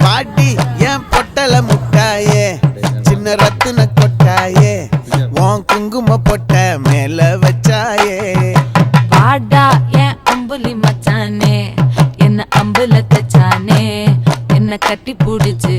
பாட்டி என் பொட்டல முட்டாயே சின்ன ரத்தின கொட்டாயே உன் குங்கும பொட்ட மேல வச்சாயே பாடா என் அம்புலி மச்சானே என்ன அம்புல தச்சானே என்ன கட்டி புடிச்சு